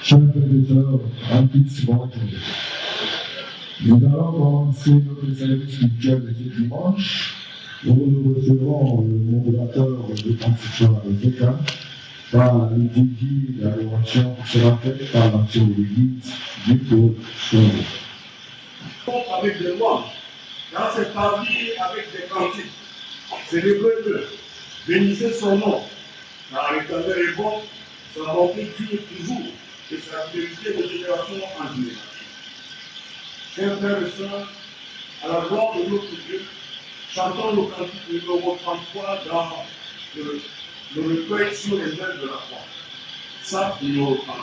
Chers frères et sœurs, en toute bonne journée. Nous allons commencer notre service spirituel de ce dimanche, où nous recevrons le modérateur de construction africain par la liturgie de l'adoration qui sera faite par l'action de l'Église du Côte Solo. Avec des louanges, dans cette partie avec des cantiques, célébrez-le, bénissez son nom, car l'Éternel est bon, sa bonté dure toujours, et sa fidélité de génération en génération. Chers frères et sœurs, à la gloire de notre Dieu, chantons le cantique numéro 33 dans le recueil sur les ailes de la croix. Ça, numéro 33.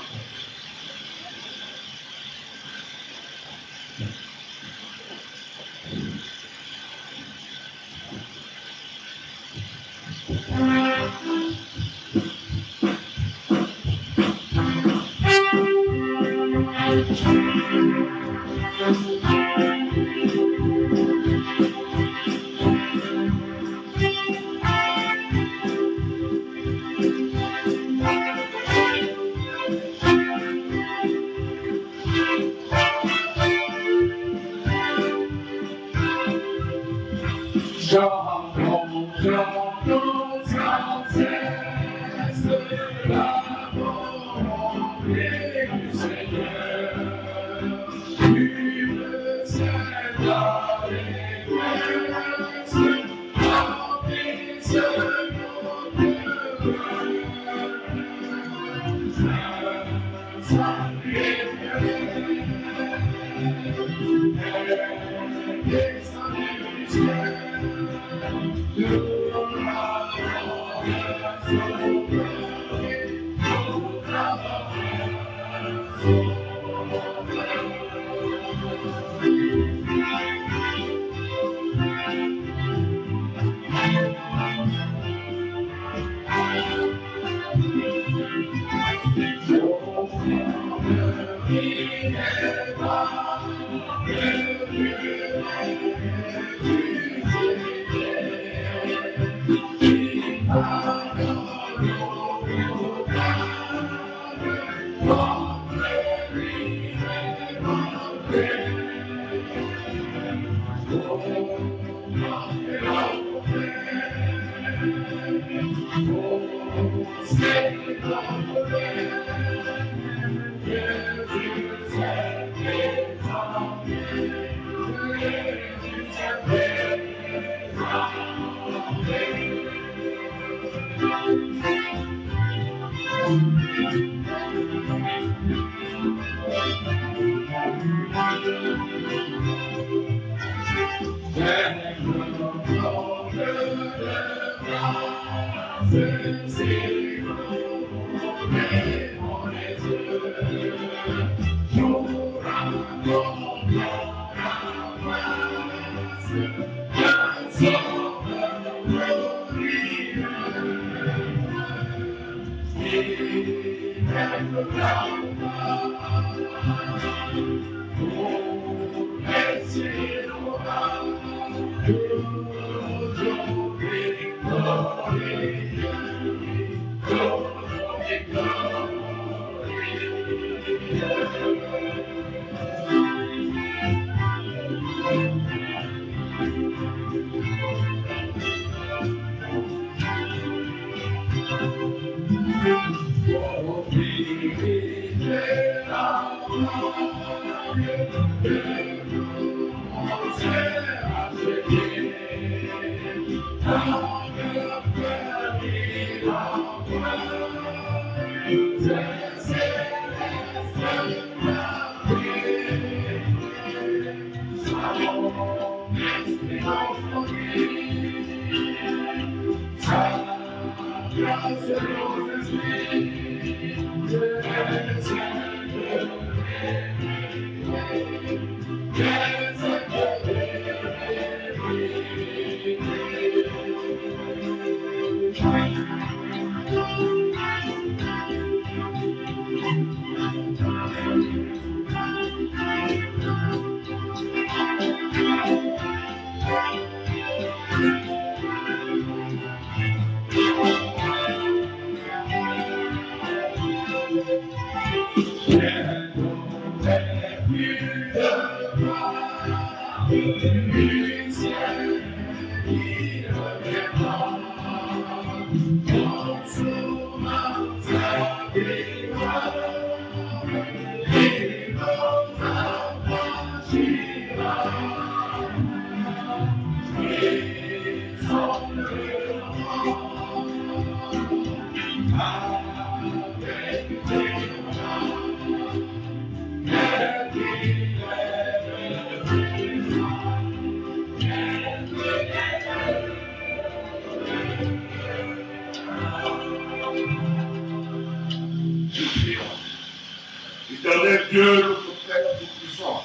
Éternel Dieu, notre Père Tout-Puissant,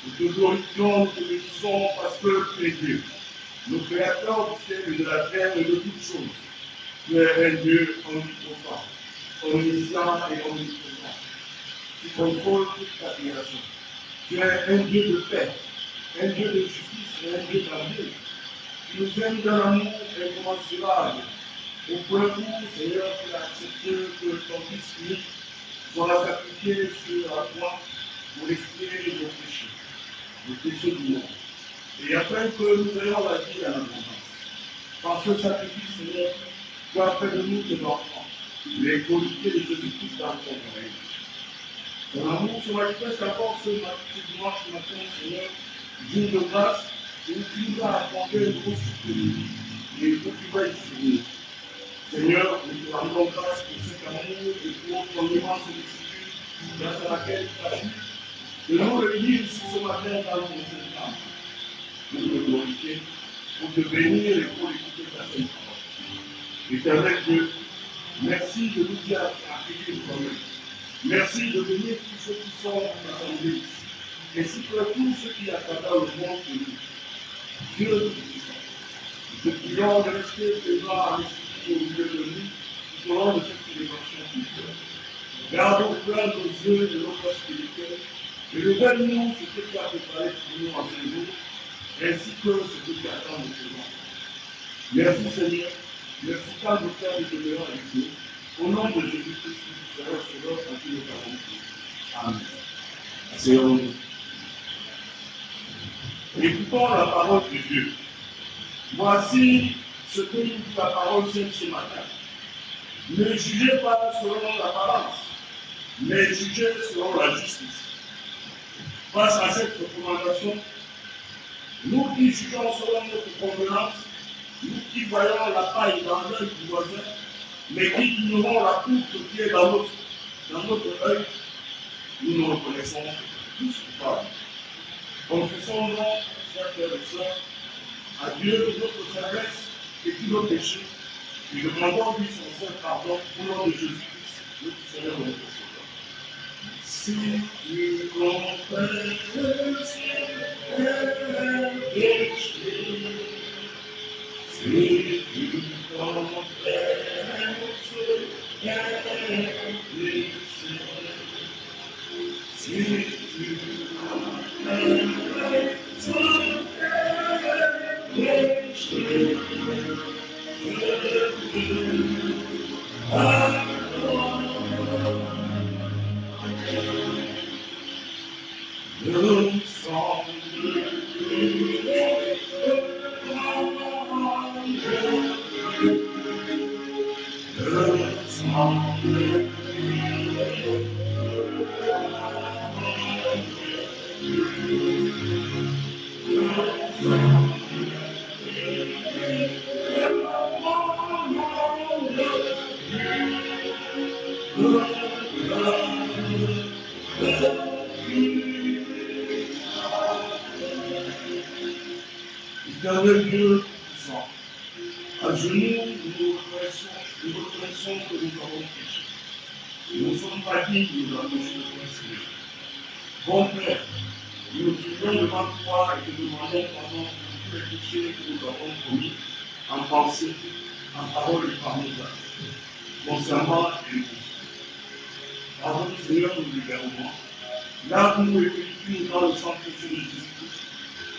nous te glorifions, nous te bénissons parce que tu es Dieu, le Créateur du ciel et de la terre et de toutes choses. Tu es un Dieu omnipotent, omniscient et omniprésent. Tu contrôles toute ta création. Tu es un Dieu de paix, un Dieu de justice et un Dieu d'amour. Tu nous aimes d'un amour incommensurable, au point où, Seigneur, tu as accepté que ton Fils unique soit sacrifié sur la croix pour expier nos péchés du monde. Et afin que nous ayons la vie en abondance. Par ce sacrifice, Seigneur, tu as fait de nous tes enfants, les qualités de Jésus-Christ dans ton règne. Ton amour se manifeste encore ce dimanche matin, Seigneur, jour de grâce, où tu nous as accordé un gros souffle et où tu vas y souvenir. Seigneur, nous te rendons grâce pour cet amour et pour ton immense sollicitude, grâce à laquelle tu as pu de nous réunir ici ce matin dans ton Saint-Nom. Pour te glorifier, pour te bénir et pour écouter ta sainte parole. Éternel Dieu, merci de nous y accueillir toi-même. Merci de bénir tous ceux qui sont assemblés ici, ainsi que tous ceux qui attendent le monde de nous. Dieu Tout-Puissant, nous te prions de rester présent à l'esprit au milieu de nous, tout au long de cette célébration culturelle. Garde au cœur nos yeux et nos corps spirituels, et révèle-nous ce que tu as préparé pour nous en ce jour, ainsi que ce que tu attends de nous. Merci Seigneur, merci car nous cœurs de demeurer avec nous. Au nom de Jésus-Christ, Seigneur, Seigneur, à qui nous avons prié. Amen. Asseyons-nous. Écoutons la parole de Dieu. Voici ce que nous dit la parole sainte ce matin. Ne jugez pas selon l'apparence, mais jugez selon la justice. Face à cette recommandation, nous qui jugeons selon notre convenance, nous qui voyons la paille dans l'œil du voisin, mais qui ignorons la poutre qui est dans notre œil, nous nous reconnaissons tous coupables. Confessons-nous, chers frères et sœurs, à Dieu notre faiblesse et tous nos péchés, et demandons-lui son saint pardon au nom de Jésus-Christ, notre Seigneur et notre Sauveur. Si tu confesses tes péchés, si tu confesses tes péchés, si tu confesses Éternel Dieu puissant, à genoux, nous reconnaissons que nous avons péché. Nous ne sommes pas dignes de nous approcher de toi, Seigneur. Bon Père, nous nous souvenons devant toi et te demandons pardon pour tous les péchés que nous avons commis en pensée, en parole et par nos actes, consciemment et inconsciemment. Pardonne, Seigneur, nous libérons. Lave-nous et purifie-nous dans le sang précieux de Jésus-Christ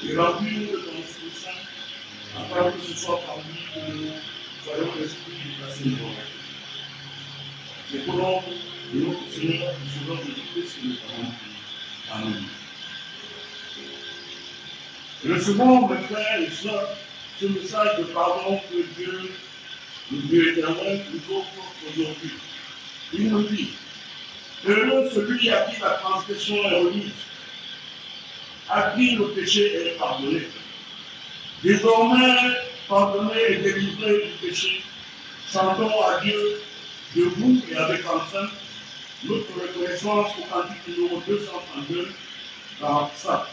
et remplis-nous de ton Esprit Saint, afin que ce soit par lui que nous soyons l'esprit du passé de nos rêves. C'est pour nom de notre Seigneur et Sauveur Jésus-Christ que nous avons prié. Amen. Recevons, mes frères et sœurs, ce message de pardon que Dieu, le Dieu éternel, nous offre aujourd'hui. Il nous dit, heureux celui à qui la transgression est remise, à qui le péché est pardonné. Désormais, pardonné et délivré du péché, chantons à Dieu debout et avec enceinte notre reconnaissance au cantique numéro 232 dans ça.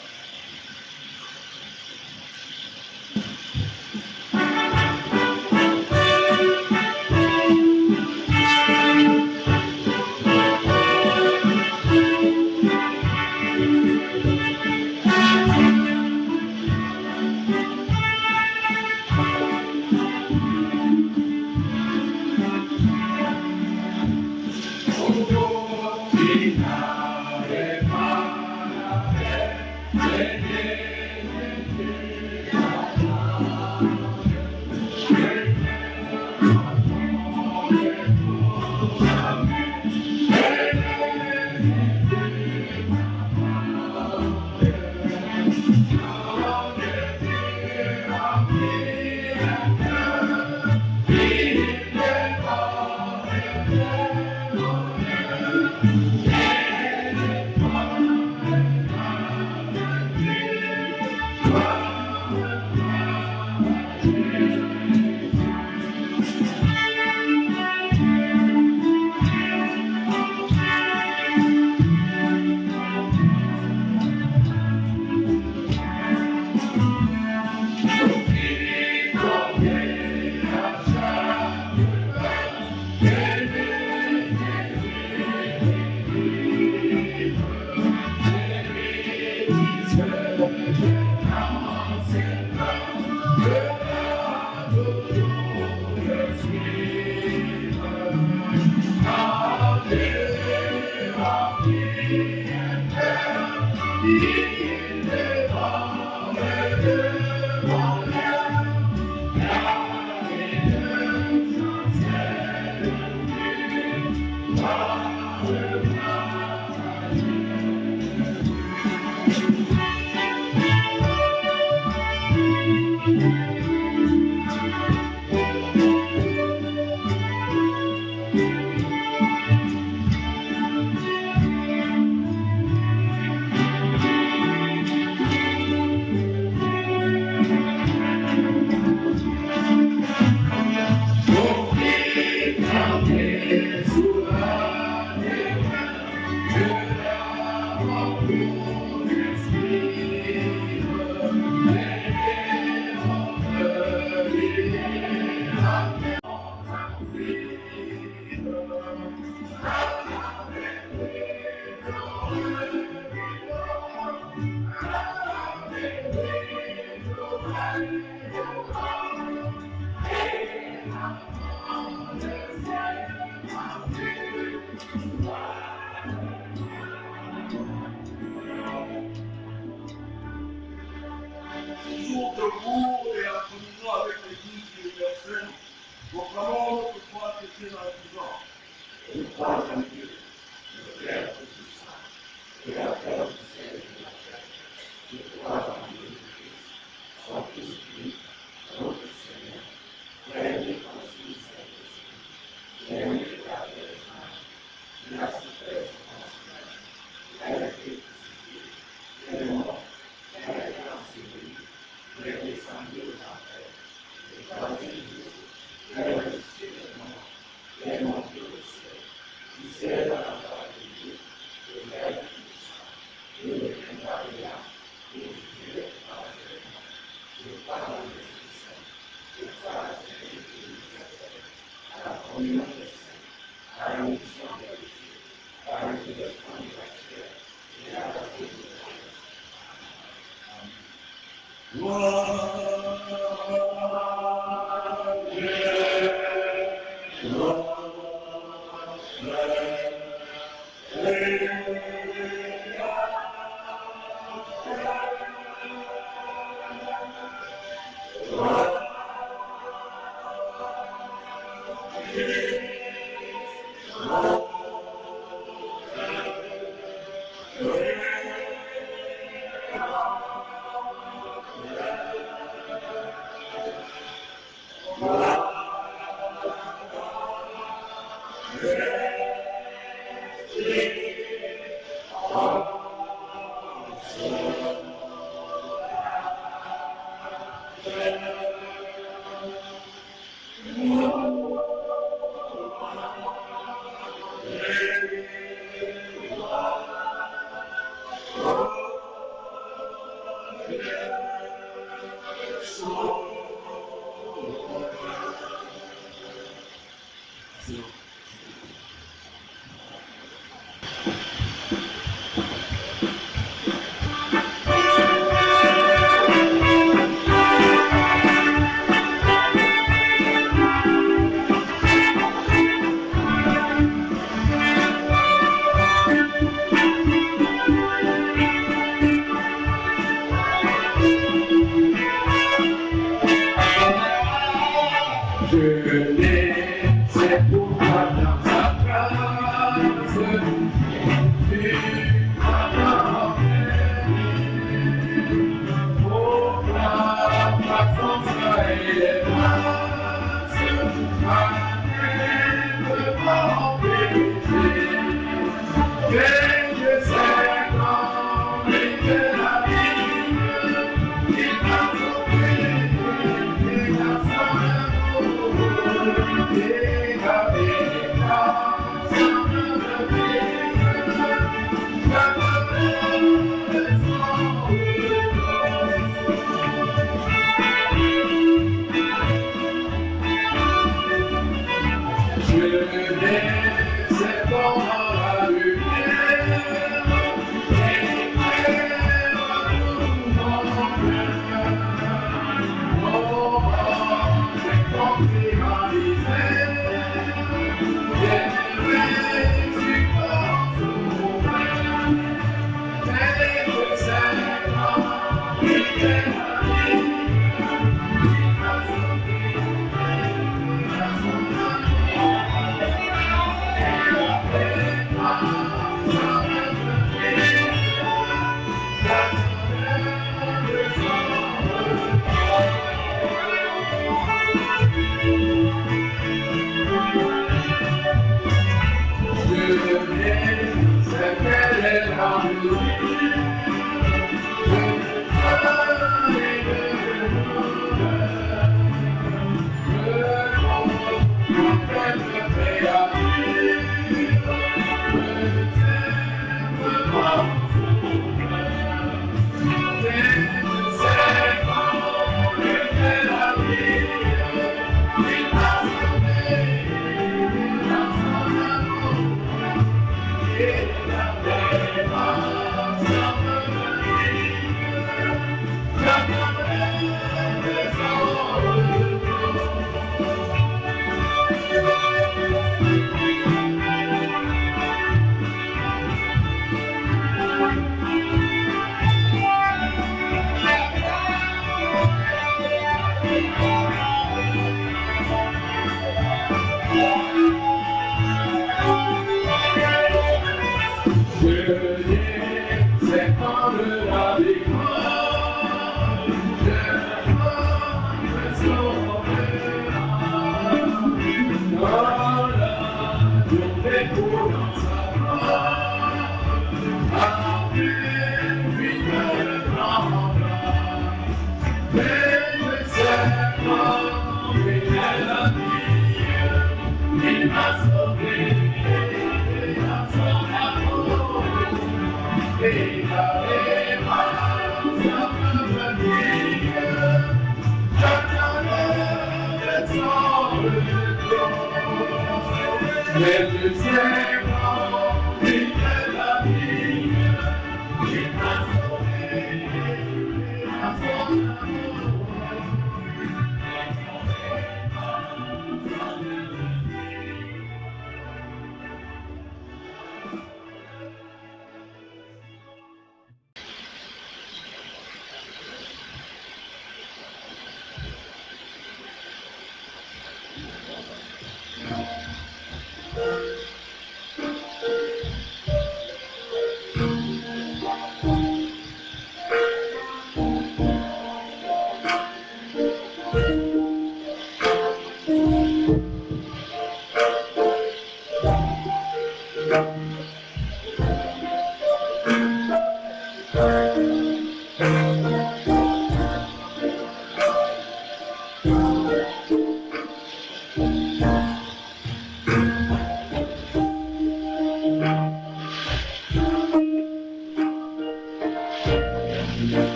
Toujours debout et en communion avec l'Église universelle, proclamons notre foi chrétienne en disant, je crois en Dieu, le Père Tout-Puissant, Créateur du ciel et de la terre. Je crois en Jésus-Christ, son Fils-Christ, notre Seigneur, Père des conçus Saint-Esprit, aimé de la Vierge Marie, de la souffrance constante, qui a été crucifié, qui est mort, qui a été enseveli, qui est descendu aux enfers, le troisième jour, qui est ressuscité des morts, qui est monté au ciel, qui siège à la droite de Dieu, le Père Tout-Puissant, et le viendra de là, et juger les croyants et les morts. Je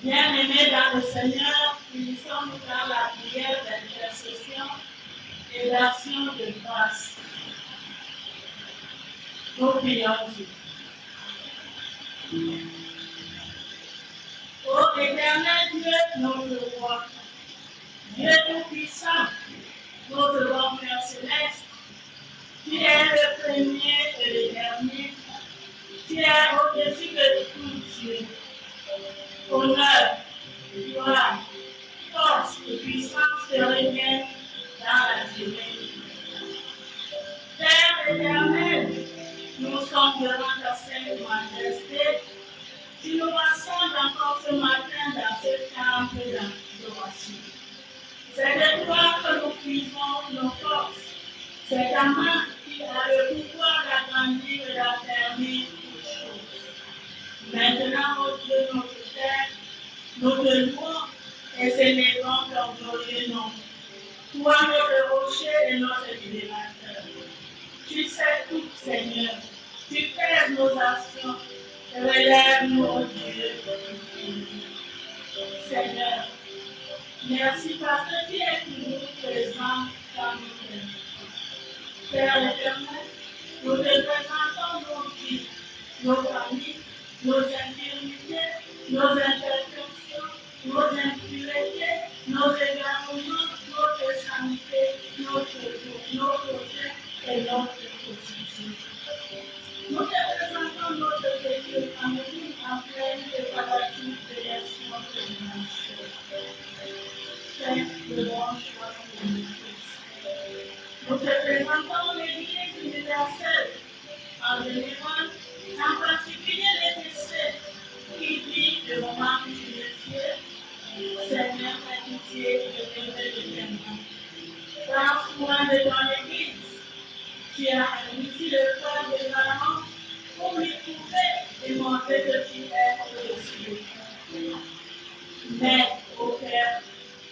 Bien-aimés dans le Seigneur, nous sommes dans la prière d'intercession et d'action de grâce. Nous prions Dieu. Ô éternel Dieu, notre roi, Dieu tout-puissant, notre bon Père céleste, tu es le premier et le dernier, tu es au-dessus de tout Dieu. Honneur, gloire, force et puissance te reviennent dans la durée. Père éternel, nous sommes devant ta sainte majesté. Tu nous rassembles encore ce matin dans ce temple d'adoration. C'est de toi que nous puisons nos forces. C'est ta main qui a le pouvoir d'agrandir et d'affermir toutes choses. Maintenant, ô Dieu, notre Père, nous te louons et célébrons ton glorieux nom. Toi, notre rocher et notre libérateur. Tu sais tout, Seigneur. Tu pèses nos actions. Relève-nous, ô Dieu. Seigneur, merci parce que tu es toujours présent dans nos vies. Père éternel, nous te présentons nos vies, nos familles, nos infirmités, nos imperfections, nos impuretés, nos égarements, notre santé, nos projets et notre position. Nous te présentons notre vécu famille en pleine préparation de l'élection présidentielle. Fais le bon choix pour nous tous. Nous te présentons l'Église universelle en général, en particulier les décès qui vivent le moment du métier. Seigneur, ta pitié et le témoin. Prends soin de ton Église. Tu as initié le cœur des parents pour lui trouver et montrer que tu es au-dessus. Mais, ô Père,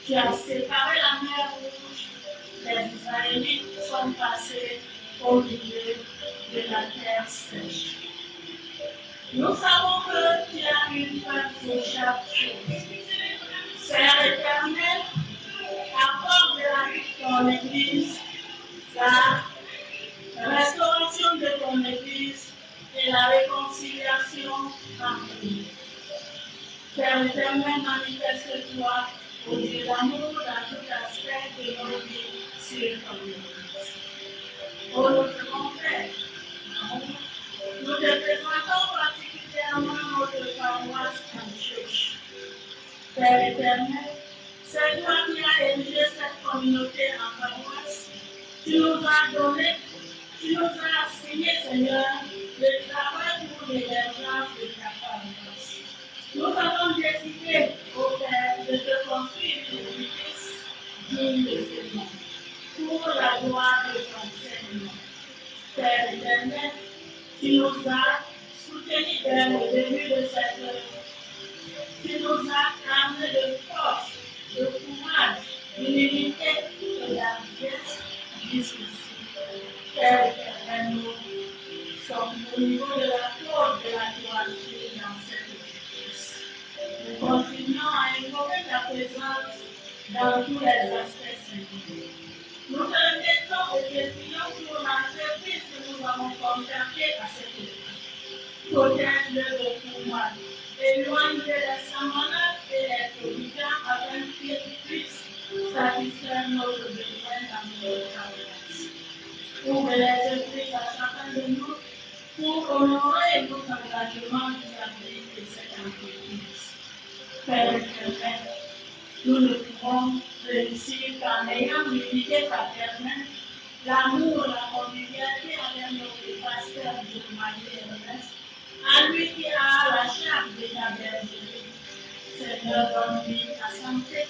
Tu as séparé la mer Rouge. Les Israélites sont passés au milieu de la terre sèche. Nous savons que tu as une fin pour chaque chose. Seigneur éternel, accorde ton Église la restauration de ton Église et la réconciliation entre nous. Père éternel, manifeste-toi au Dieu d'amour dans tout aspect de nos vies sur ton Église. Ô notre bon Père, nous te présentons particulièrement notre paroisse en church. Père éternel, c'est toi qui as érigé cette communauté en paroisse. Tu nous as donné, tu nous as assigné, Seigneur, le travail pour l'émergence de ta paroisse. Nous avons décidé, ô Père, de te construire une église digne de ce nom, pour la gloire de ton Seigneur. Père éternel, tu nous as soutenus dès le début de cette œuvre. Tu nous as amené de force, de courage, d'humilité et de la pièce jusqu'ici. Père éternel, nous sommes au niveau de la cause de la dualité dans cette église. Nous continuons à invoquer ta présence dans tous les aspects symboliques. Nous te remettons et te prions pour l'entreprise que nous avons contactée à cette église. Protège-le de tout mal. Éloigne les semblables et les prodigants afin qu'ils puissent satisfaire notre besoin dans notre travail. Ouvre les esprits à chacun de nous pour honorer nos engagements vis-à-vis de cette entreprise. Père éternel, nous ne pouvons réussir qu'en ayant l'unité fraternelle, l'amour, la convivialité avec notre pasteur de Marie Ernest, à lui qui a la charge de la bergerie. Seigneur, donne-lui la santé,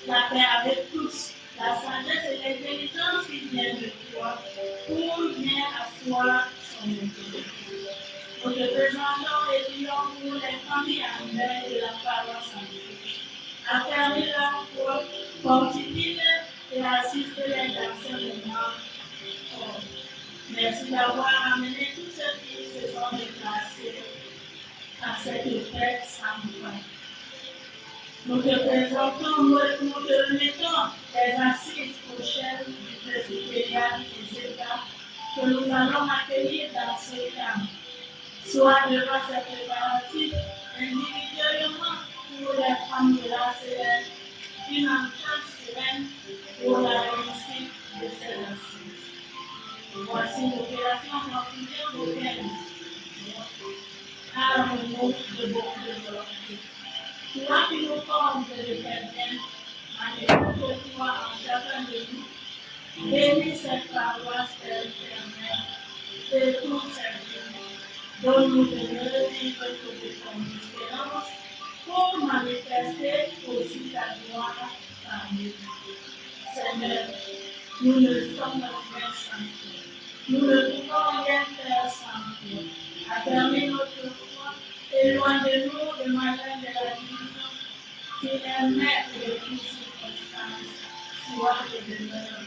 la paix avec tous, la sagesse et l'intelligence qui viennent de toi pour bien asseoir son autorité. Nous te présentons et prions pour les familles en deuil de la paroisse en Christ. Affermis leur foi, fortifie-les et assiste-les dans ce moment fort. Merci d'avoir amené tous ceux qui se sont déplacés à cette fête sans fin. Nous te présentons, nous te remettons les assises prochaines du presbytériat des États que nous allons accueillir dans ce camp. Soit devant ces préparatifs, individuellement pour les femmes de la CR, une entente sereine pour la réussite de ces assises. Voici l'opération quotidienne au 15. Arme-nous de beaucoup de l'ordre. Toi qui nous formes de l'éternel, manifeste-toi en chacun de nous. Bénis cette paroisse éternelle et tous ses vies. Donne-nous de ne vivre que de ton espérance pour manifester aussi ta gloire parmi nous. Seigneur, nous ne sommes rien sans toi. Nous ne pouvons rien faire sans toi. Affermis notre foi, éloigne de nous le malin de la division, qui est maître de toutes circonstances, soit de demeure.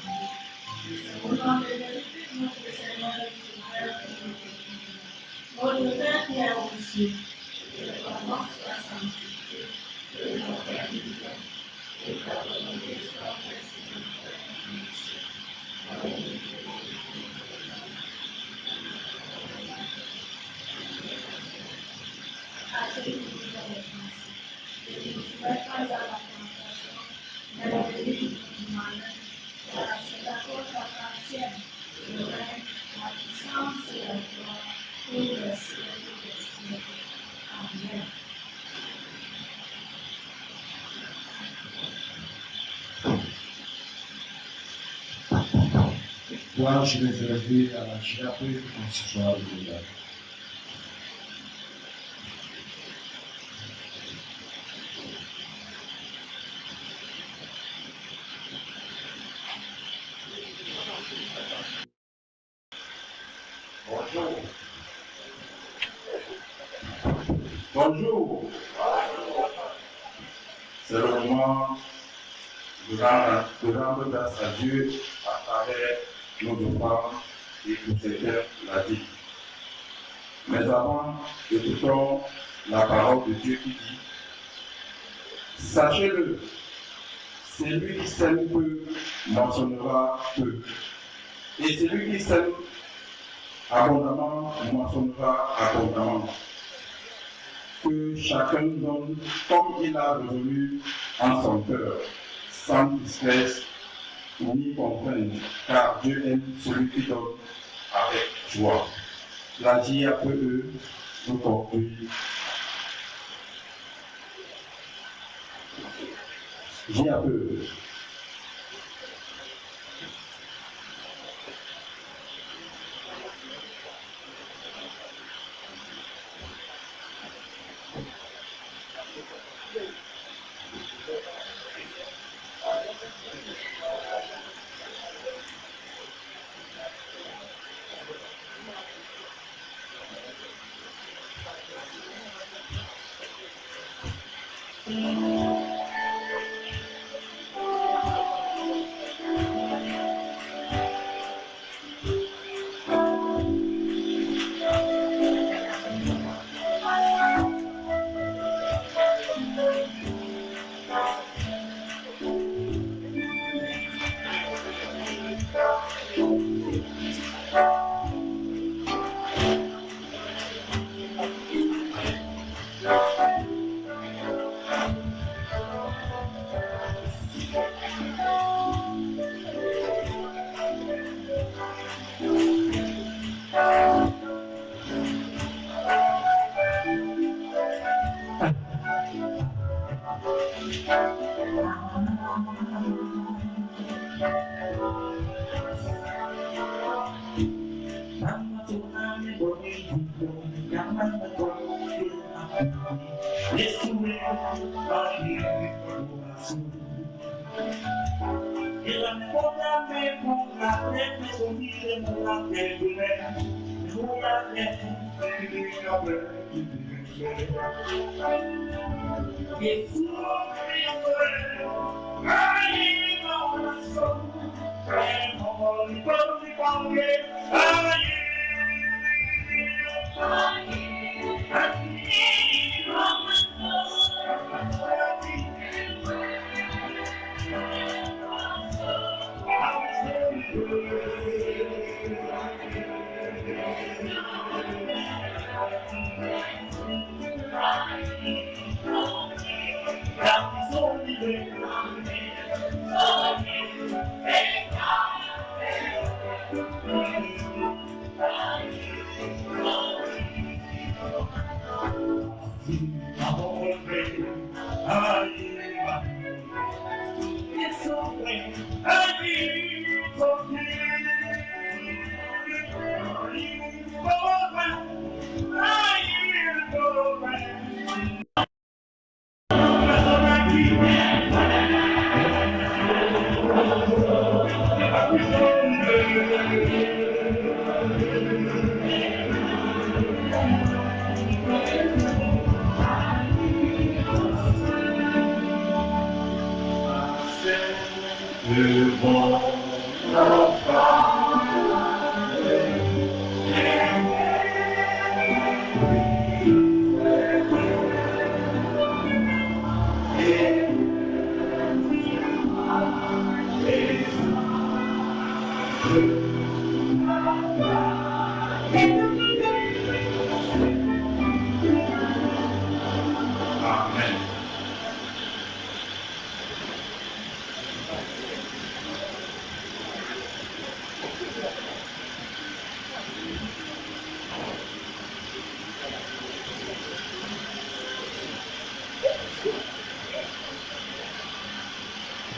C'est au nom de Jésus, notre Seigneur et Sauveur, que nous te prions. Notre Père qui est aux cieux, que ton nom soit sanctifié, que ton Père vienne, que ta volonté soit faite sur la terre comme au ciel. Amen. À ceux qui vous ont défendu, et qui ne souhaitent pas à la tentation, mais le délivre du malin, car c'est la faute appartienne, le règne, la puissance et la gloire pour les siècles des siècles. Amen. Toi, je vais réserver à la chape en ce soir de la Bonjour. Bonjour. C'est le moment de rendre grâce à Dieu à travers nos offrandes et pour certains la vie. Mais avant, écoutons la parole de Dieu qui dit: sachez-le, celui qui sème peu moissonnera peu, et celui qui sème abondamment moissonnera abondamment. Que chacun donne comme il a revenu en son cœur, sans tristesse ni contrainte, car Dieu aime celui qui donne avec joie. La vie après eux nous conduit. Vie après eux.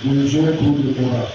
Deuxième coup de courage.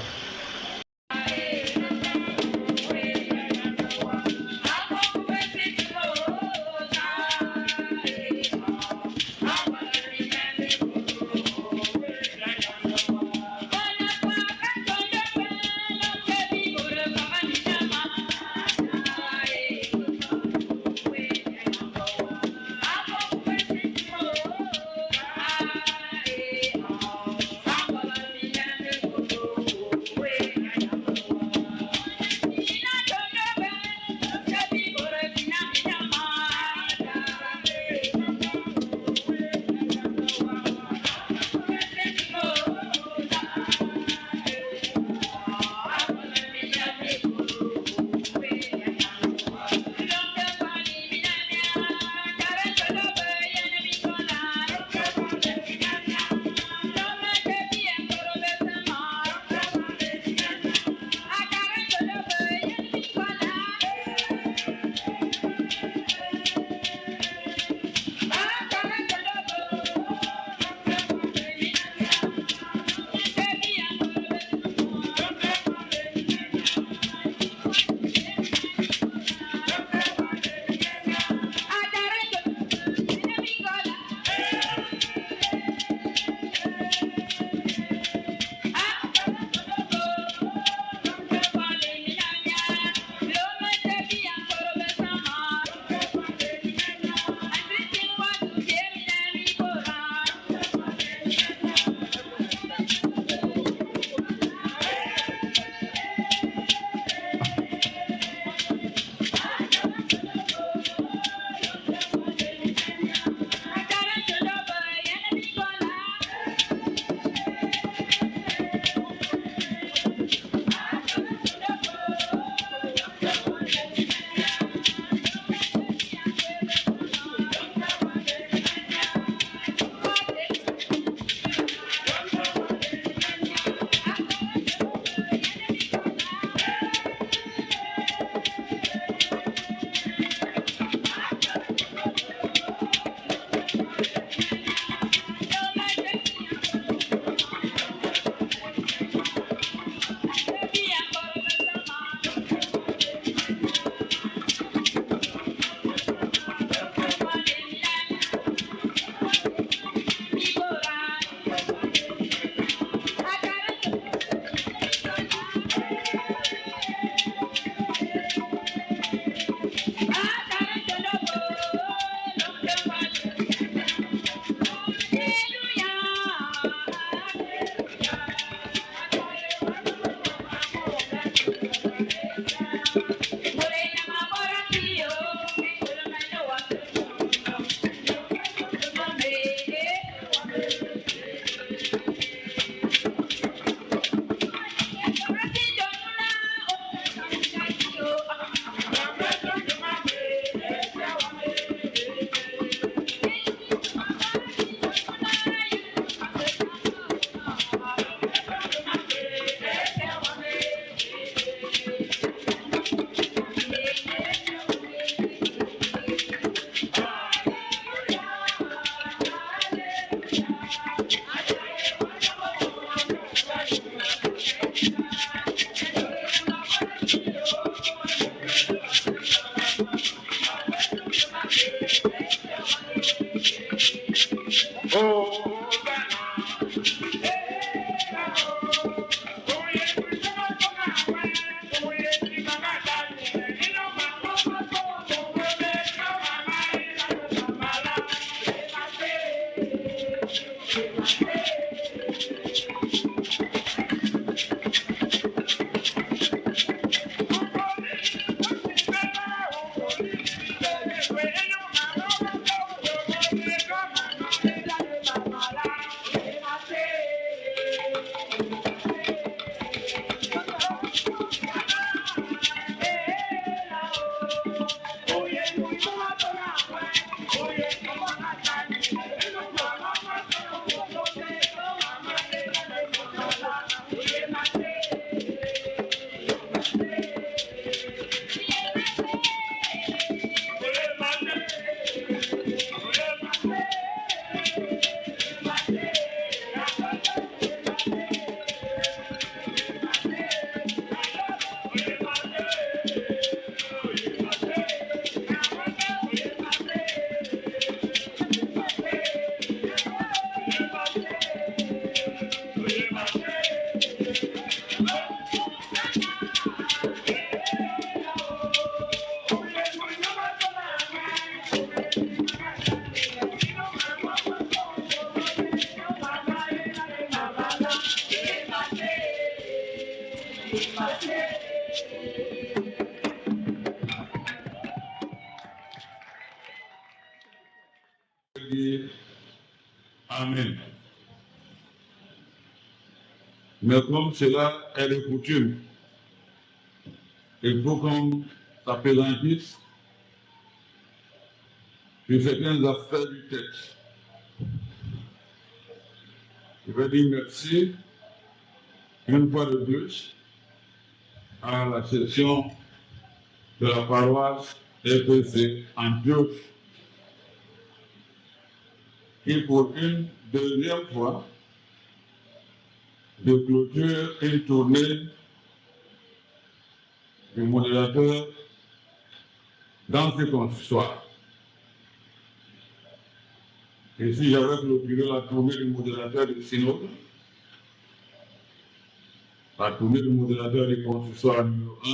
Amen. Mais comme cela est de coutume, il faut qu'on s'appellantisse sur certains aspects du texte. Je vais dire merci une fois de plus à la section de la paroisse EPC Antioche qui pour une deuxième fois de clôture une tournée du modérateur dans ce consistoire. Et si j'avais clôturé la tournée du modérateur du synode, la tournée du modérateur du consistoire numéro 1,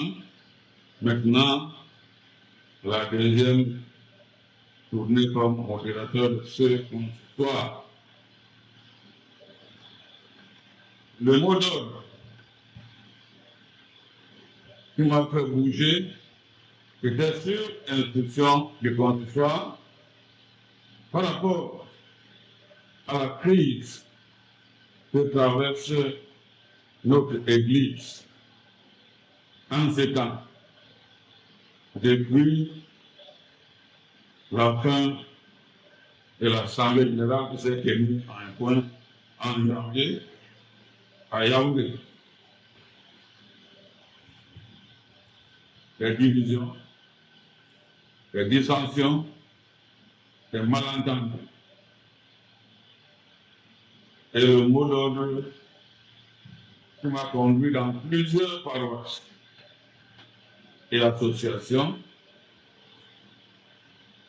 maintenant la deuxième tournée comme modérateur de ce consistoire. Le mot d'ordre qui m'a fait bouger était sur instruction du consistoire par rapport à la crise que traverse notre Église en ces temps, depuis la fin de l'Assemblée générale qui s'est tenue à un point en janvier à Yaoundé. Les divisions, les dissensions, les malentendus. Et le mot d'ordre qui m'a conduit dans plusieurs paroisses et associations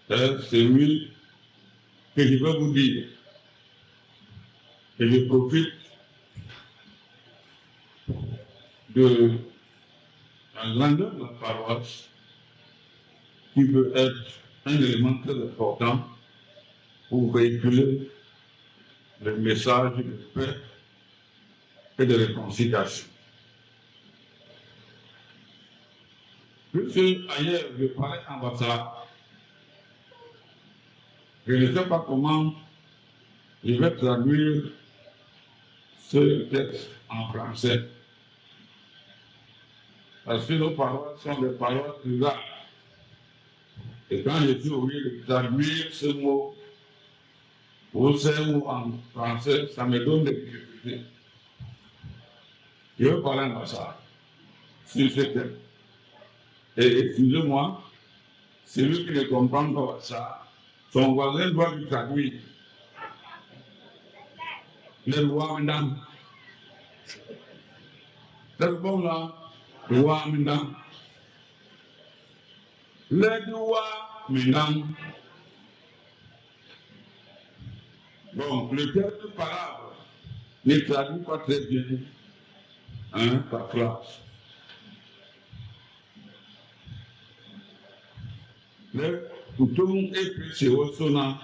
est celui que je vais vous dire. Et je profite de la grandeur de la paroisse qui peut être un élément très important pour véhiculer le message de paix et de réconciliation. Puisque ailleurs je parlais ambassade, je ne sais pas comment je vais traduire ce texte en français. Parce que nos paroles sont des paroles rurales. Et quand je suis obligé de traduire ce mot ou ces mots en français, ça me donne des difficultés. Je vais parler en ça, sur ce thème. Et excusez-moi, celui qui ne comprend pas ça, son voisin doit lui traduire. Les lois maintenant. C'est bon là, loi maintenant. Les lois maintenant. Bon, le texte parable ne traduit pas très bien un phrase. Le kutung et c'est Osona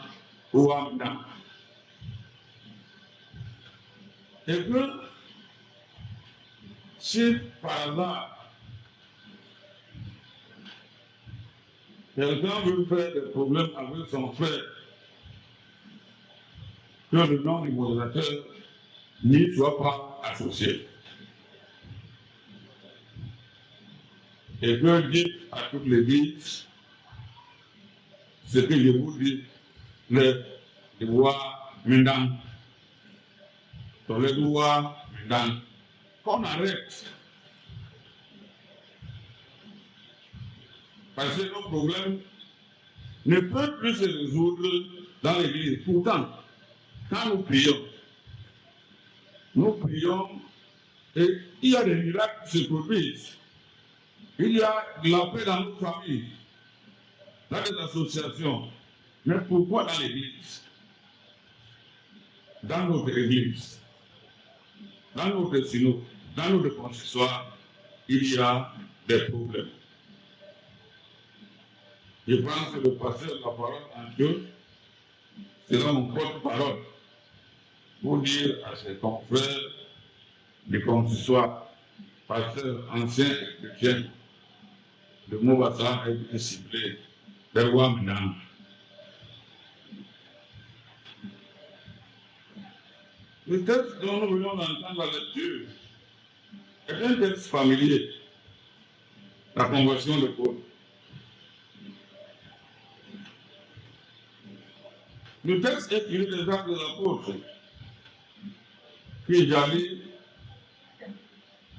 ou Amda. Et que si par là, quelqu'un veut faire des problèmes avec son frère, que le nom du modérateur n'y soit pas associé. Et que dire à toute l'Église ce que je vous dis, le devoir maintenant, sur le devoir maintenant, qu'on arrête. Parce que nos problèmes ne peuvent plus se résoudre dans l'Église. Pourtant, quand nous prions et il y a des miracles qui se produisent. Il y a de la paix dans nos familles, dans les associations. Mais pourquoi dans l'Église? Dans notre Église, dans notre synode, dans notre consistoire, il y a des problèmes. Je pense que le pasteur de la parole en Dieu sera mon porte-parole pour dire à ses confrères du consistoire, pasteurs anciens et chrétiens, le mot Bassa est bien ciblé, des rois maintenant. Le texte dont nous venons d'entendre la lecture est un texte familier, la conversion de Paul. Le texte est tiré des actes de l'apôtre, qui j'allais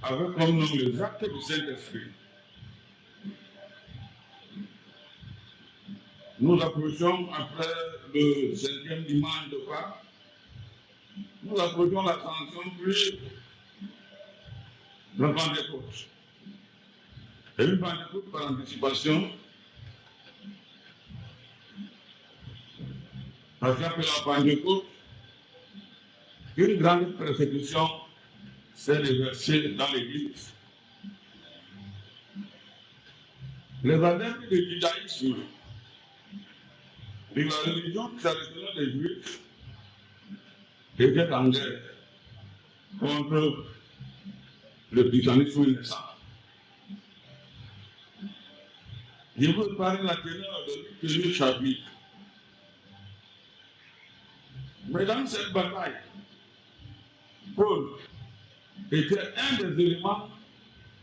avec comme nom les actes du Saint-Esprit. Nous approchons après le 5e dimanche de Pâques. Nous approchons l'ascension plus de la Pentecôte. Et une Pentecôte par anticipation, parce qu'après la Pentecôte, une grande persécution s'est déversée dans l'Église. Les adeptes du judaïsme, de la religion traditionnelle des Juifs, étaient en guerre contre le christianisme naissant. Je veux parler de la teneur de ce chapitre. Mais dans cette bataille, Paul était un des éléments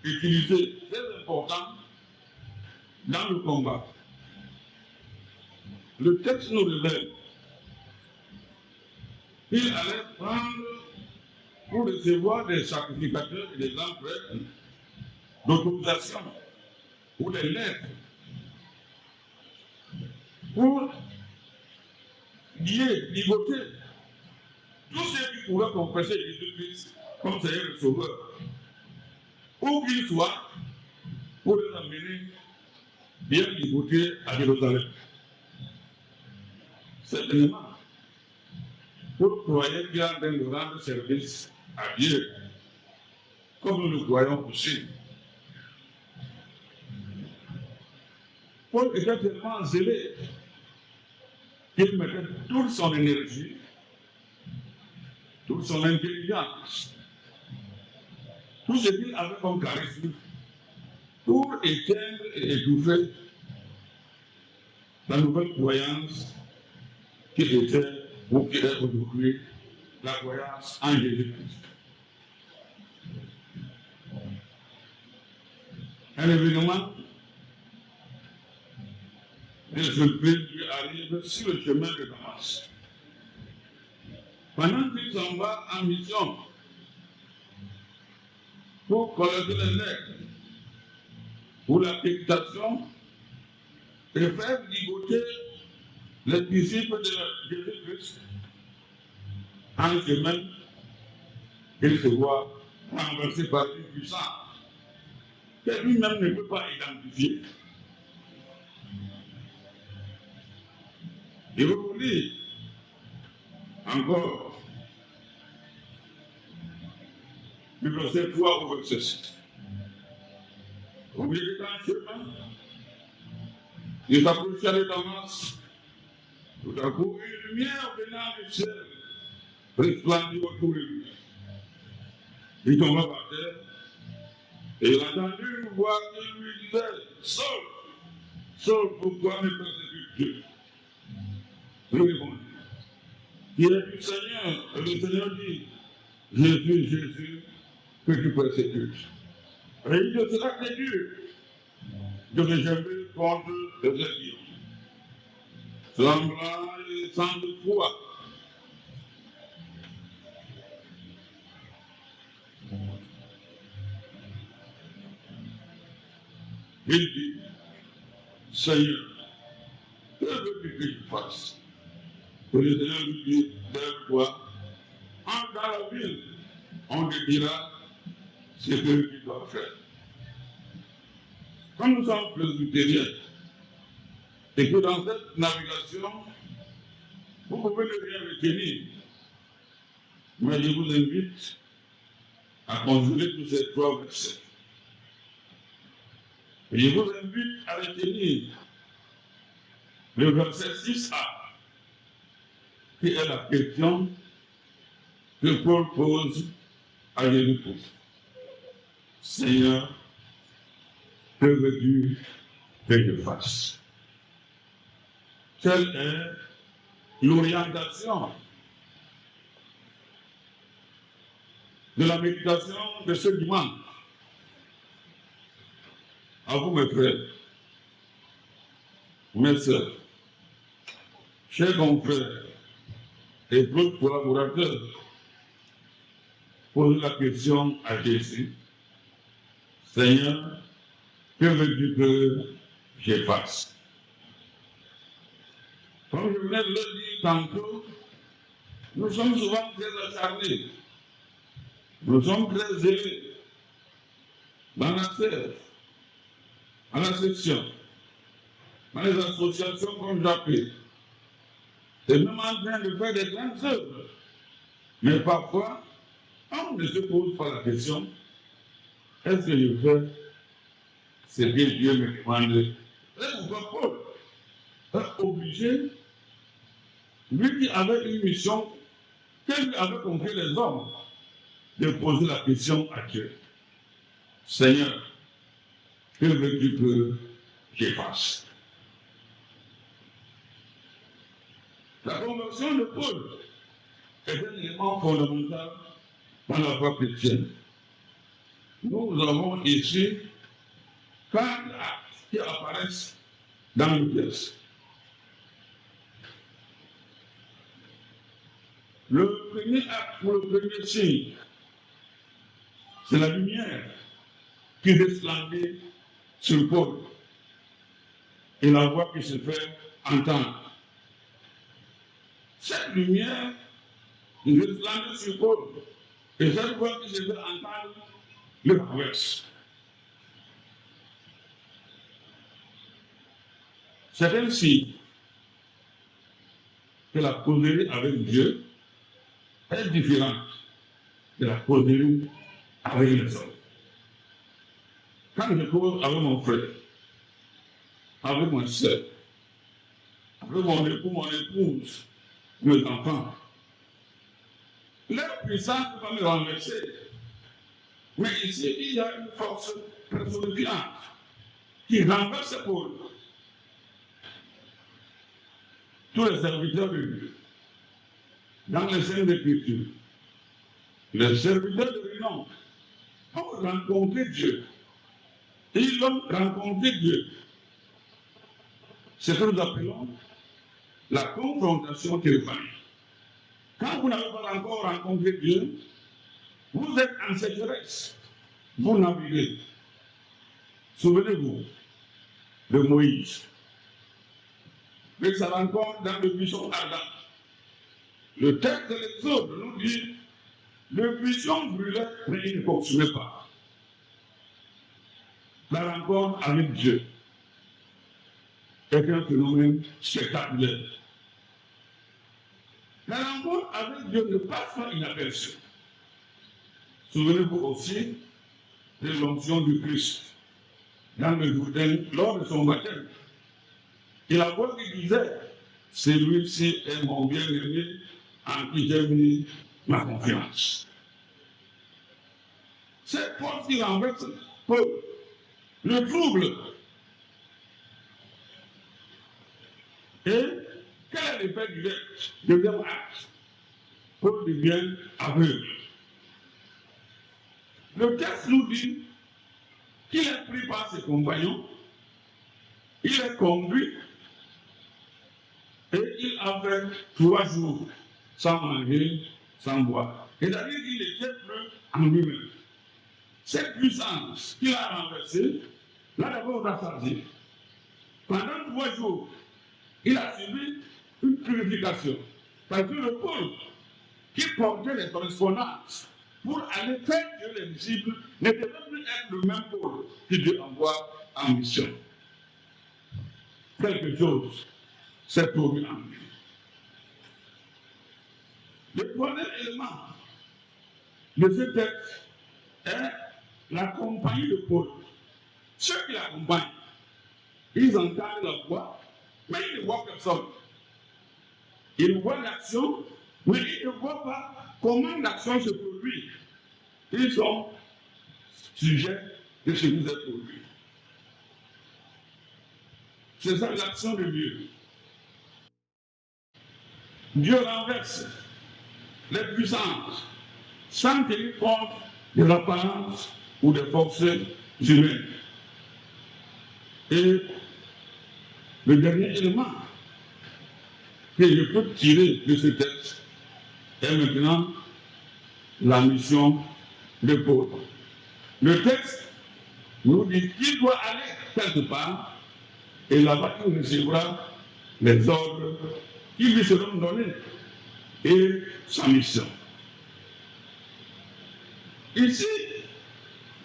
utilisés très importants dans le combat. Le texte nous révèle qu'il allait prendre pour recevoir des sacrificateurs et des grands prêtres d'autorisation ou des lettres pour ligoter tous ceux qui pourraient confesser Jésus-Christ comme Seigneur et Sauveur, où qu'il soit, pour les amener bien ligotés à Jérusalem. Certainement, pour croire bien de rendre service à Dieu, comme nous le croyons aussi. Paul était tellement zélé qu'il mettait toute son énergie, toute son intelligence, tout ce qu'il avait comme charisme, pour éteindre et étouffer la nouvelle croyance qui était, ou qui est aujourd'hui, la croyance en Jésus-Christ. Un événement de surprise lui arrive sur le chemin de Damas. Pendant qu'il s'en va en mission pour collecter les lettres pour la pétition et faire ligoter les disciples de Jésus-Christ, en chemin, il se voit renversé par une puissance que lui-même ne peut pas identifier. Je vais vous lire encore du verset 3 au verset 6. Au milieu d'un chemin, il s'approcha de Damas. Tout à coup, une lumière venant du ciel resplendit autour de lui. Il tomba par terre et il entendit une voix qui lui disait: Saul, Saul, pourquoi me persécutes-tu? Il répondit: Qui est du Seigneur? Et le Seigneur dit: Je suis Jésus que tu persécutes. Et il dit: C'est là que Dieu de réserver contre les aiguillons. Semblant et sans de foi. Il dit: Seigneur, que veux-tu que je fasse? Et le Seigneur lui dit: lève-toi, entre dans la ville, on te dira ce que tu dois faire. Quand nous sommes presbytériens, et que dans cette navigation, vous pouvez ne rien retenir, mais je vous invite à conjurer tous ces 3 versets. Et je vous invite à retenir le verset 6a, qui est la question que Paul pose à Jésus-Christ. Seigneur, que veux-tu que je fasse? Quelle est l'orientation de la méditation de ce dimanche? À vous, mes frères, mes sœurs, chers confrères et d'autres collaborateurs, posez la question à Jésus. Seigneur, que veux-tu que je fasse? Comme je venais de le dire tantôt, nous sommes souvent très acharnés. Nous sommes très zélés dans la serre, à la section, dans les associations comme j'appelle. Et même en train de faire des grandes œuvres. Mais parfois, on ne se pose pas la question: est-ce que je fais ce que Dieu me demande? Et pourquoi Paul est obligé, lui qui avait une mission, que lui avait confié les hommes, de poser la question à Dieu: Seigneur, que veux-tu que je fasse? La conversion de Paul est un élément fondamental dans la foi chrétienne. Nous avons ici 4 actes qui apparaissent dans le texte. Le premier acte, ou le premier signe, c'est la lumière qui resplendit sur Paul et la voix qui se fait entendre. Cette lumière qui resplendit sur Paul et cette voix qui se fait entendre le traverse. C'est ainsi que la causerie avec Dieu est différente de la causerie avec les hommes. Quand je cause avec mon frère, avec ma soeur, avec mon époux, mon épouse, mes enfants, leur puissance va me renverser. Mais ici, il y a une force personnifiante qui renverse Paul. Tous les serviteurs de Dieu, dans les Saintes Écritures, les serviteurs de renom ont rencontré Dieu. Ils ont rencontré Dieu. C'est ce que nous appelons la confrontation téléphonique. Quand vous n'avez pas encore rencontré Dieu, vous êtes en sécheresse. Vous naviguez. Souvenez-vous de Moïse. Mais sa rencontre dans le buisson ardent. Le texte de l'Exode nous dit: le buisson brûlait, mais il ne consumait pas. La rencontre avec Dieu est un phénomène spectaculaire. La rencontre avec Dieu ne passe pas inaperçue. Souvenez-vous aussi de l'onction du Christ dans le Jourdain lors de son baptême. Et la voix qui disait, celui-ci est mon bien-aimé en qui j'ai mis ma confiance. Cette force qui renverse Paul, le trouble. Et quel est l'effet du deuxième acte? Paul devient aveugle. Le texte nous dit qu'il est pris par ses compagnons, il est conduit et il a fait 3 jours sans manger, sans boire. C'est-à-dire qu'il était plus en lui-même. Cette puissance qu'il a renversée, là d'abord rassasié. Pendant 3 jours, il a subi une purification. Parce que le Paul qui portait les correspondances pour aller faire Dieu les disciples ne devait plus être le même Paul que Dieu envoie en mission. Quelque chose s'est produit en lui. Le troisième élément de ce texte est la compagnie de Paul. Ceux qui l'accompagnent, ils entendent la voix, mais ils ne voient personne. Ils voient l'action, mais ils ne voient pas comment l'action se produit. Ils sont sujets de ce qui nous est produit. C'est ça l'action de Dieu. Dieu renverse les puissances sans tenir compte de l'apparence ou des forces humaines. Et le dernier élément que je peux tirer de ce texte est maintenant la mission de Paul. Le texte nous dit qu'il doit aller quelque part et là-bas il recevra les ordres qui lui seront donnés et sa mission. Ici,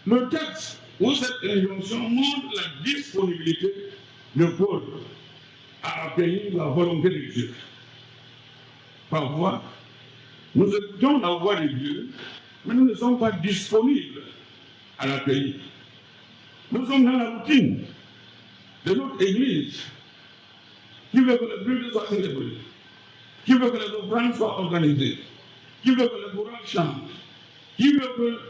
le texte ou cette injonction montre la disponibilité de Paul à accueillir la volonté de Dieu. Parfois, nous écoutons la voix de Dieu, mais nous ne sommes pas disponibles à l'accueillir. Nous sommes dans la routine de notre Église qui veut que le culte soit célébré, qui veut que les offrandes soient organisées, qui veut que les courants changent, qui veut que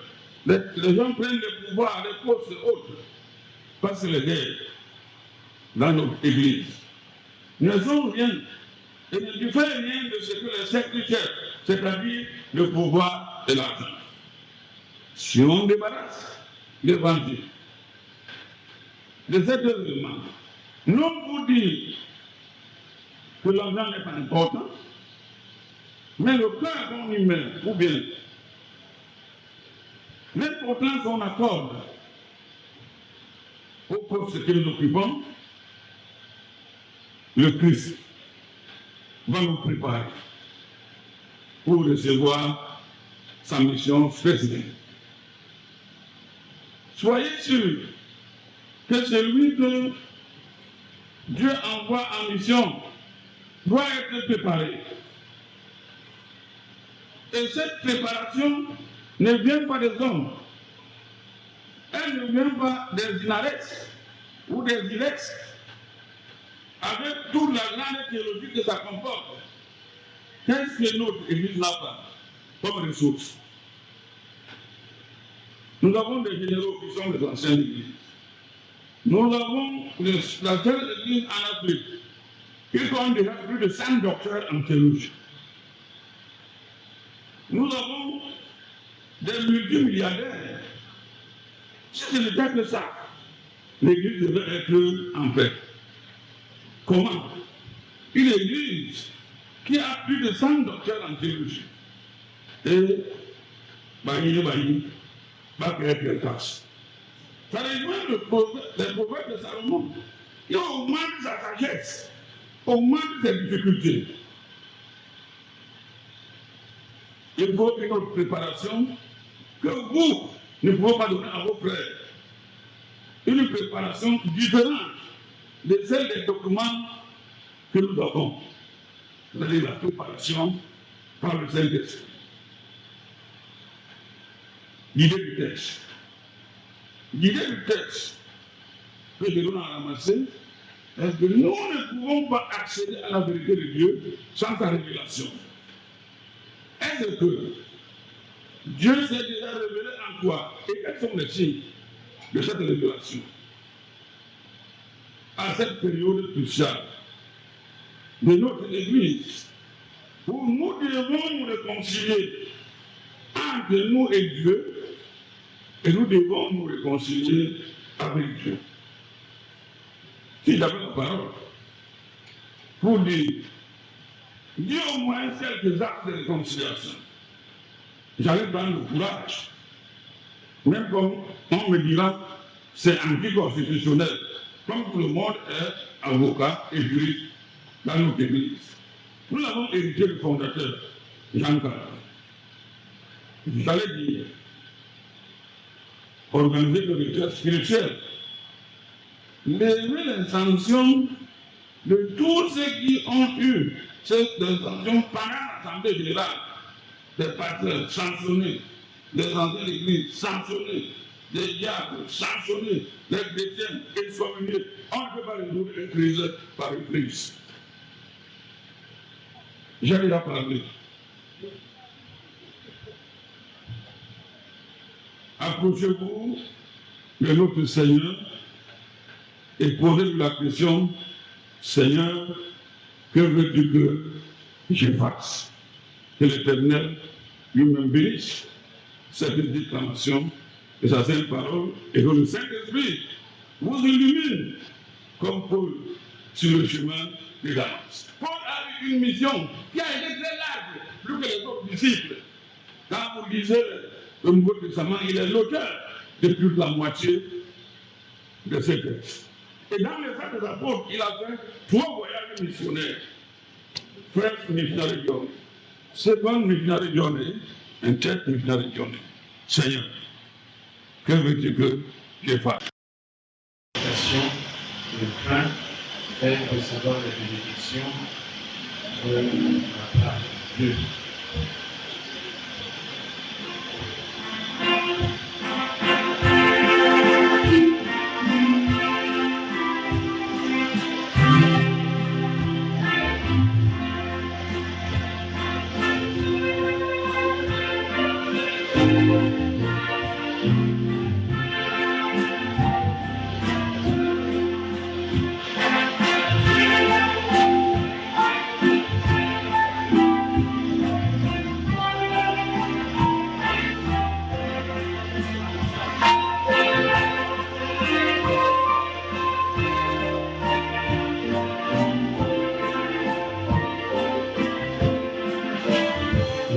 les gens prennent le pouvoir, les postes et autres, parce que les guerres dans notre Église ne sont rien et ne diffèrent rien de ce que les sectes cherchent, c'est-à-dire le pouvoir et l'argent. Si on débarrasse l'évangile de ces deux éléments, non pour dire que l'argent n'est pas important, mais le cœur qu'on y met, ou bien l'importance qu'on accorde au poste que nous occupons, le Christ va nous préparer pour recevoir sa mission spécifique. Soyez sûrs que celui que Dieu envoie en mission doit être préparé. Et cette préparation ne vient pas des hommes. Elle ne vient pas des inarex ou des ilex, avec toute la grande théologie que ça comporte. Qu'est-ce que notre Église n'a pas comme ressources? Nous avons des généraux qui sont les anciens Églises. Nous avons la seule Église en Afrique qui compte déjà plus de 5 docteurs en théologie. Nous avons des multimilliardaires. Si ce n'était que ça, l'Église devait être en paix. Comment? Une Église qui a plus de 100 docteurs en théologie. Et va créer des taxes. Ça rejoint les prophètes de Salomon. Il augmente sa sagesse, augmente ses difficultés. Il faut une autre préparation que vous ne pouvez pas donner à vos frères. Une préparation différente de celle des documents que nous avons. C'est-à-dire la préparation par le Saint-Esprit. l'idée du texte. L'idée du texte que nous avons ramassé, est que nous ne pouvons pas accéder à la vérité de Dieu sans sa révélation. Est-ce que Dieu s'est déjà révélé en quoi? Et quels sont les signes de cette révélation? À cette période cruciale de notre Église, où nous devons nous réconcilier entre nous et Dieu, et nous devons nous réconcilier avec Dieu. Si j'avais la parole pour dire au moins quelques actes de réconciliation, j'allais prendre le courage, même comme on me dira, c'est anticonstitutionnel, comme tout le monde est avocat et juriste dans notre Église. Nous avons hérité du fondateur, Jean Calvin. J'allais dire, organiser le rituel spirituel, lever les sanctions de tous ceux qui ont eu ces sanctions pendant l'Assemblée générale, des pasteurs sanctionnés, des anciens de l'Église sanctionnés, des diables sanctionnés, les chrétiens excommuniés. On ne peut pas résoudre une crise par une crise. J'ai déjà parlé. Approchez-vous de notre Seigneur et posez-lui la question, Seigneur, que veux-tu que je fasse? Que l'Éternel lui-même bénisse cette déclamation et sa sainte parole, et que le Saint-Esprit vous illumine comme Paul sur le chemin de Damas. Paul a eu une mission qui a été très large, plus que les autres disciples. Quand vous lisez le Nouveau Testament, il est l'auteur de plus de la moitié de ces textes. Et dans les Actes des Apôtres, il a fait 3 voyages missionnaires. First missionary journey, second missionary journey, and third missionary journey. Seigneur, que veux-tu que je fasse? De fin et recevoir la bénédiction de la part de Dieu.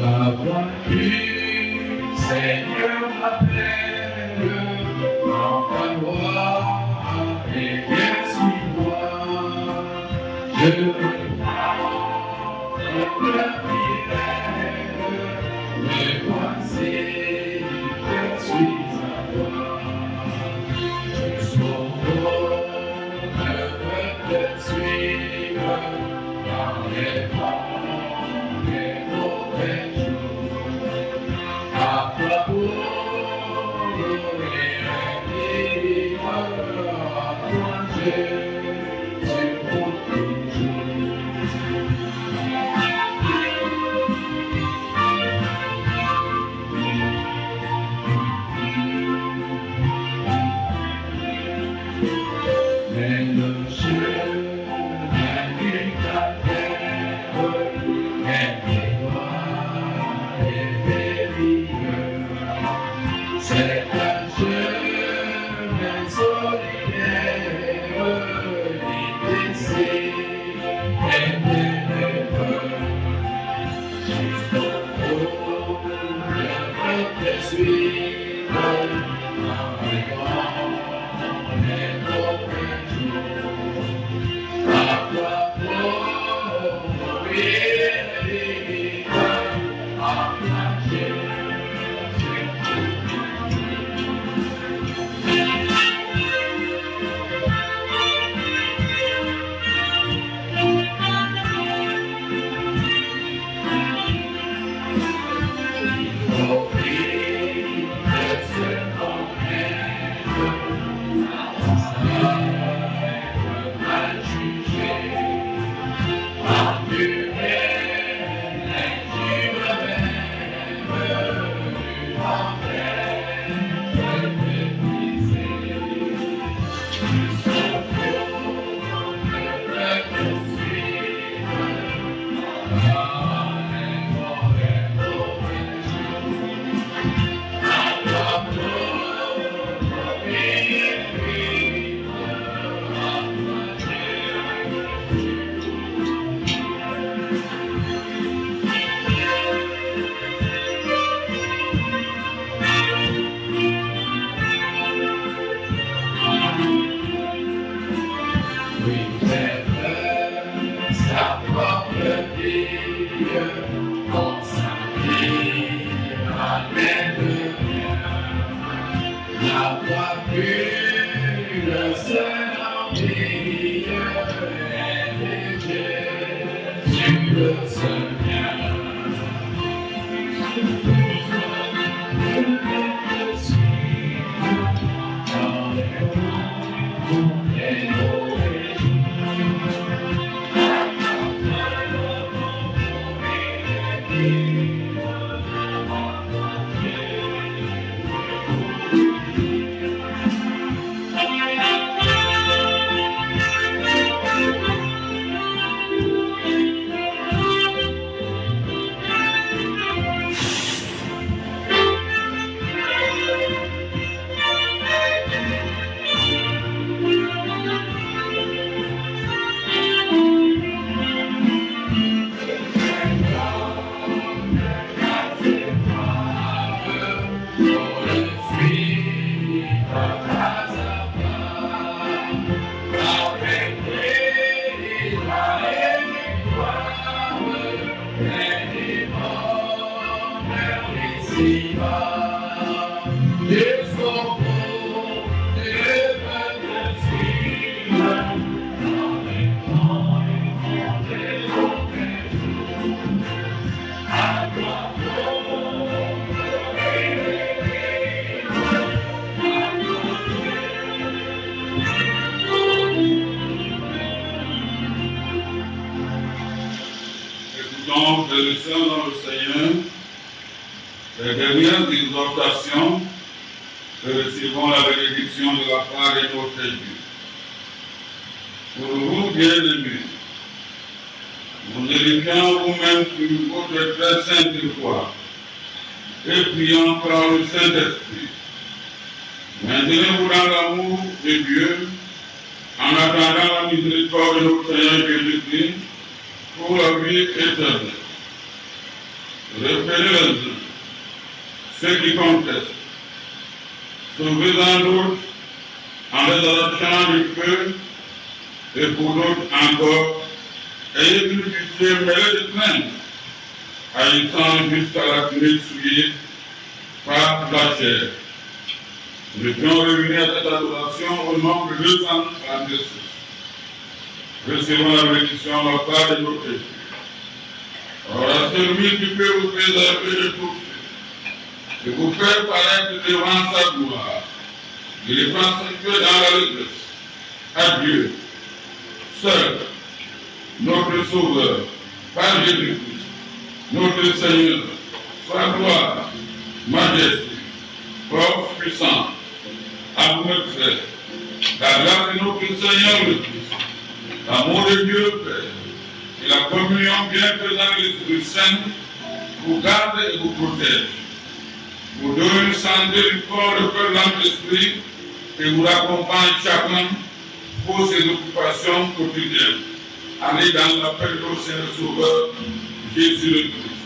La voix du Seigneur m'appelle, dans ta gloire, et viens sur moi. Je la fidèle, me voici, je suis à toi. Je veux te suivre dans les pas. Suivre dans les grands et mauvais jours. Écoutons, frères et sœurs dans le Seigneur, les dernières exhortations que recevons la bénédiction de la part de notre Dieu. Pour vous, bien-aimés, nous édifions vous-même sur votre très sainte foi et prions par le Saint-Esprit. Maintenez-vous dans l'amour de Dieu en attendant la miséricorde de notre Seigneur Jésus-Christ pour la vie éternelle. Reprenez les uns, ceux qui contestent, sauvez-en d'autres en les arrachant du feu, et pour d'autres encore, ayez une pitié mêlée de crainte, haïssant jusqu'à la tenue souillée par la chair. Nous devons revenir à cette adoration au nom de 236. Recevons la bénédiction de la part de notre Dieu. Alors, celui qui peut vous préserver de tout et vous faire paraître devant sa gloire, il est consacré dans la régresse à Dieu, seul, notre Sauveur, par Jésus-Christ, notre Seigneur, soit gloire, majesté, force, puissance, à vous mes frères, la grâce de notre Seigneur le Christ, l'amour de Dieu le Père, et la communion bienfaisante de l'Esprit Saint vous garde et vous protège, vous donne une santé du corps, de cœur, l'âme, l'esprit, et vous accompagne chacun pour ses occupations quotidiennes. Allez dans la paix de notre Seigneur Sauveur, Jésus le Christ.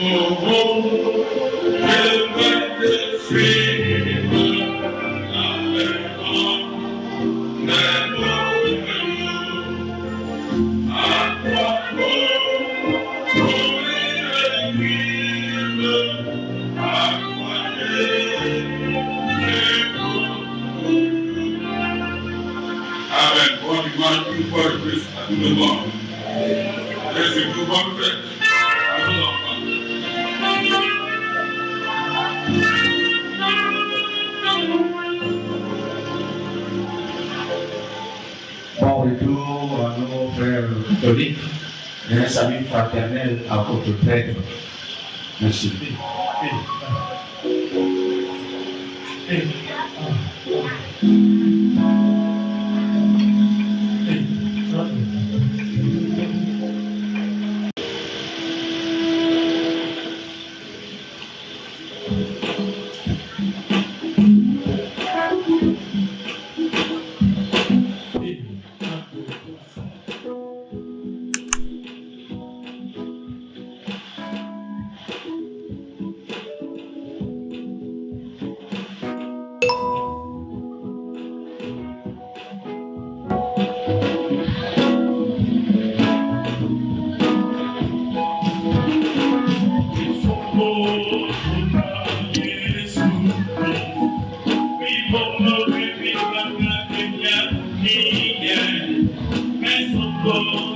Oh, je vais te suivre à toi, Amen. Bon dimanche, une fois de plus à tout le monde. Et surtout, bonne fête à nos enfants. Bon retour à nos frères catholiques et un salut fraternel à votre prêtre. Merci. Oh,